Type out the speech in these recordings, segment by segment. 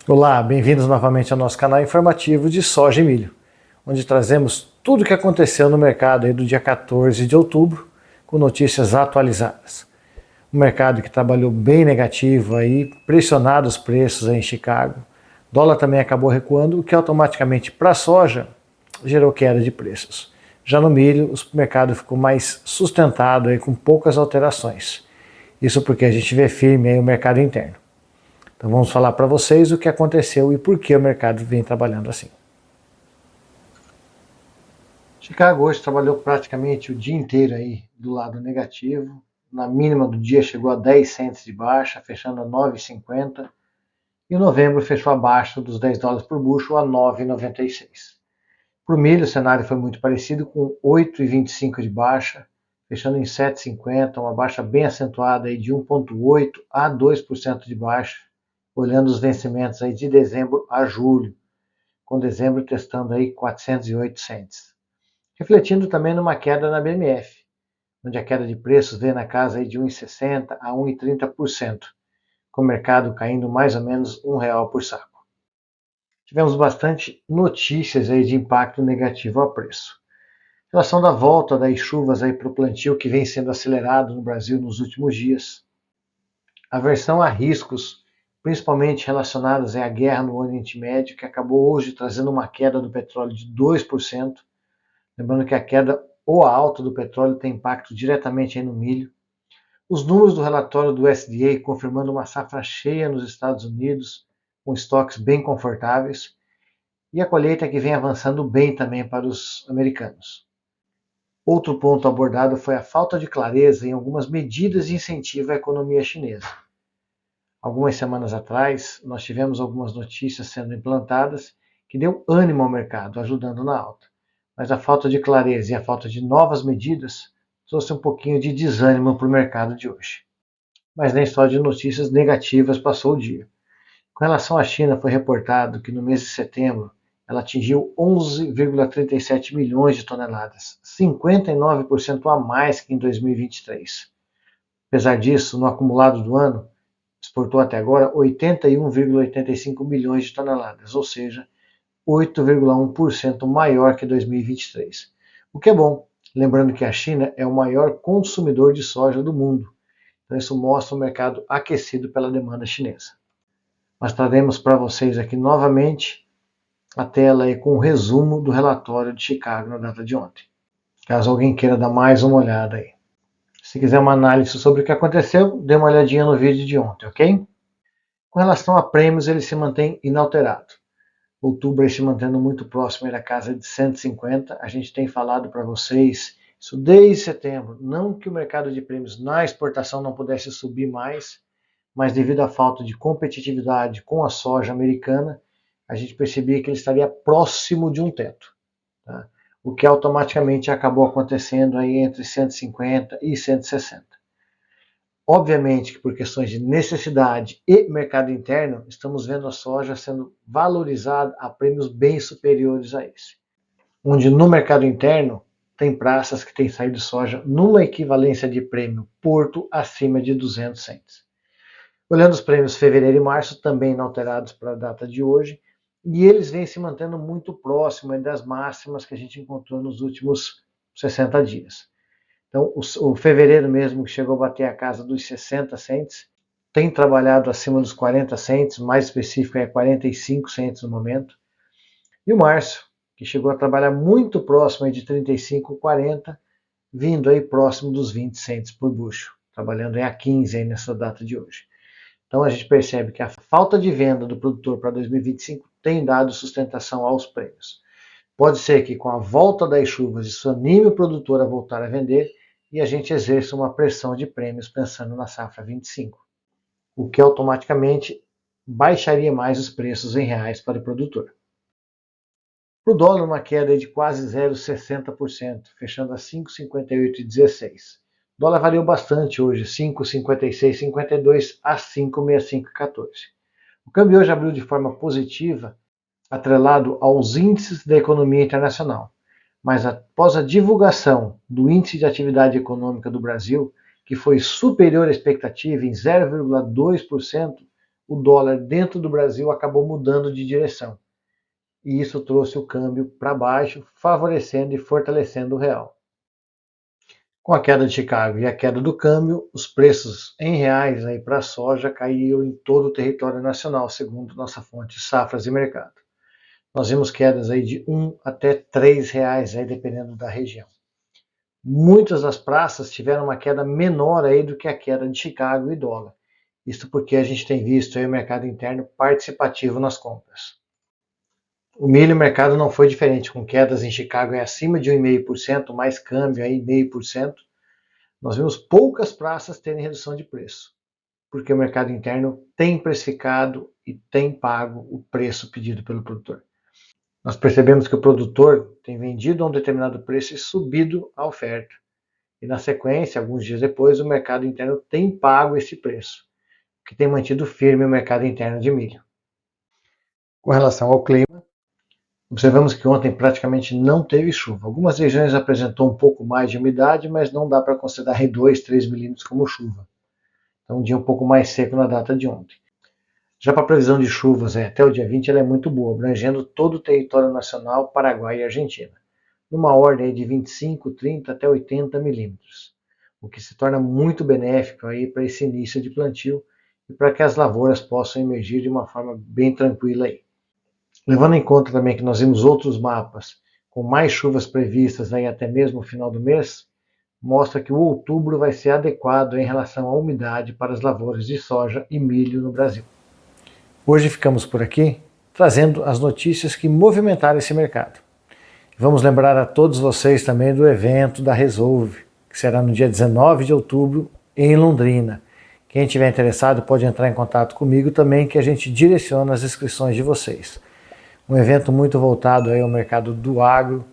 Olá, bem-vindos novamente ao nosso canal informativo de soja e milho, onde trazemos tudo o que aconteceu no mercado aí do dia 14 de outubro, com notícias atualizadas. Um mercado que trabalhou bem negativo aí, pressionado os preços aí em Chicago. O dólar também acabou recuando, o que automaticamente para a soja gerou queda de preços. Já no milho, o mercado ficou mais sustentado aí, com poucas alterações. Isso porque a gente vê firme aí o mercado interno. Então vamos falar para vocês o que aconteceu e por que o mercado vem trabalhando assim. Chicago hoje trabalhou praticamente o dia inteiro aí do lado negativo. Na mínima do dia chegou a 10 cents de baixa, fechando a 9,50. E o novembro fechou abaixo dos 10 dólares por bushel a 9,96. Para o milho o cenário foi muito parecido, com 8,25 de baixa, fechando em 7,50, uma baixa bem acentuada aí de 1,8 a 2% de baixa, olhando os vencimentos aí de dezembro a julho, com dezembro testando aí 408 cents. Refletindo também numa queda na BMF, onde a queda de preços veio na casa aí de 1,60 a 1,30%, com o mercado caindo mais ou menos R$ 1 por saco. Tivemos bastante notícias aí de impacto negativo ao preço. Em relação da volta das chuvas aí para o plantio que vem sendo acelerado no Brasil nos últimos dias, aversão a riscos, principalmente relacionados à guerra no Oriente Médio, que acabou hoje trazendo uma queda do petróleo de 2%. Lembrando que a queda ou a alta do petróleo tem impacto diretamente aí no milho. Os números do relatório do USDA confirmando uma safra cheia nos Estados Unidos, com estoques bem confortáveis, e a colheita que vem avançando bem também para os americanos. Outro ponto abordado foi a falta de clareza em algumas medidas de incentivo à economia chinesa. Algumas semanas atrás, nós tivemos algumas notícias sendo implantadas que deu ânimo ao mercado, ajudando na alta. Mas a falta de clareza e a falta de novas medidas trouxe um pouquinho de desânimo para o mercado de hoje. Mas nem só de notícias negativas passou o dia. Com relação à China, foi reportado que no mês de setembro ela atingiu 11,37 milhões de toneladas, 59% a mais que em 2023. Apesar disso, no acumulado do ano, exportou até agora 81,85 milhões de toneladas, ou seja, 8,1% maior que 2023. O que é bom, lembrando que a China é o maior consumidor de soja do mundo. Então isso mostra um mercado aquecido pela demanda chinesa. Nós traremos para vocês aqui novamente a tela aí com o resumo do relatório de Chicago na data de ontem. Caso alguém queira dar mais uma olhada aí. Se quiser uma análise sobre o que aconteceu, dê uma olhadinha no vídeo de ontem, ok? Com relação a prêmios, ele se mantém inalterado. Outubro se mantendo muito próximo da casa de 150. A gente tem falado para vocês isso desde setembro. Não que o mercado de prêmios na exportação não pudesse subir mais, mas devido à falta de competitividade com a soja americana, a gente percebia que ele estaria próximo de um teto. Tá? O que automaticamente acabou acontecendo aí entre 150 e 160. Obviamente que por questões de necessidade e mercado interno, estamos vendo a soja sendo valorizada a prêmios bem superiores a esse. Onde no mercado interno, tem praças que têm saído soja numa equivalência de prêmio Porto acima de 200 cents. Olhando os prêmios fevereiro e março, também inalterados para a data de hoje, e eles vêm se mantendo muito próximos das máximas que a gente encontrou nos últimos 60 dias. Então, o fevereiro mesmo, que chegou a bater a casa dos 60 cents, tem trabalhado acima dos 40 cents, mais específico é 45 cents no momento. E o março, que chegou a trabalhar muito próximo de 35, 40, vindo aí próximo dos 20 cents por bushel, trabalhando aí a 15 aí nessa data de hoje. Então a gente percebe que a falta de venda do produtor para 2025 tem dado sustentação aos prêmios. Pode ser que com a volta das chuvas isso anime o produtor a voltar a vender e a gente exerça uma pressão de prêmios pensando na safra 25, o que automaticamente baixaria mais os preços em reais para o produtor. Para o dólar, uma queda de quase 0,60%, fechando a 5,5816. O dólar variou bastante hoje, 5,5652 a 5,6514. O câmbio hoje abriu de forma positiva, atrelado aos índices da economia internacional. Mas após a divulgação do Índice de Atividade Econômica do Brasil, que foi superior à expectativa em 0,2%, o dólar dentro do Brasil acabou mudando de direção. E isso trouxe o câmbio para baixo, favorecendo e fortalecendo o real. Com a queda de Chicago e a queda do câmbio, os preços em reais para a soja caíram em todo o território nacional, segundo nossa fonte Safras e Mercado. Nós vimos quedas de R$ 1 até R$ 3, dependendo da região. Muitas das praças tiveram uma queda menor do que a queda de Chicago e dólar. Isso porque a gente tem visto o mercado interno participativo nas compras. O milho mercado não foi diferente, com quedas em Chicago acima de 1,5%, mais câmbio 0,5%. Nós vimos poucas praças terem redução de preço, porque o mercado interno tem precificado e tem pago o preço pedido pelo produtor. Nós percebemos que o produtor tem vendido a um determinado preço e subido a oferta. E na sequência, alguns dias depois, o mercado interno tem pago esse preço, o que tem mantido firme o mercado interno de milho. Com relação ao clima, observamos que ontem praticamente não teve chuva. Algumas regiões apresentou um pouco mais de umidade, mas não dá para considerar 2, 3 milímetros como chuva. Então, um dia um pouco mais seco na data de ontem. Já para a previsão de chuvas até o dia 20, ela é muito boa, abrangendo todo o território nacional, Paraguai e Argentina, numa ordem de 25, 30 até 80 milímetros, o que se torna muito benéfico para esse início de plantio e para que as lavouras possam emergir de uma forma bem tranquila. Levando em conta também que nós vimos outros mapas com mais chuvas previstas até mesmo o final do mês, mostra que o outubro vai ser adequado em relação à umidade para as lavouras de soja e milho no Brasil. Hoje ficamos por aqui, trazendo as notícias que movimentaram esse mercado. Vamos lembrar a todos vocês também do evento da Resolve, que será no dia 19 de outubro em Londrina. Quem estiver interessado pode entrar em contato comigo também, que a gente direciona as inscrições de vocês. Um evento muito voltado ao mercado do agro,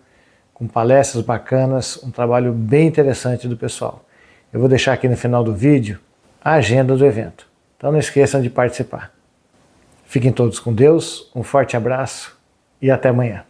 com palestras bacanas, um trabalho bem interessante do pessoal. Eu vou deixar aqui no final do vídeo a agenda do evento. Então não esqueçam de participar. Fiquem todos com Deus, um forte abraço e até amanhã.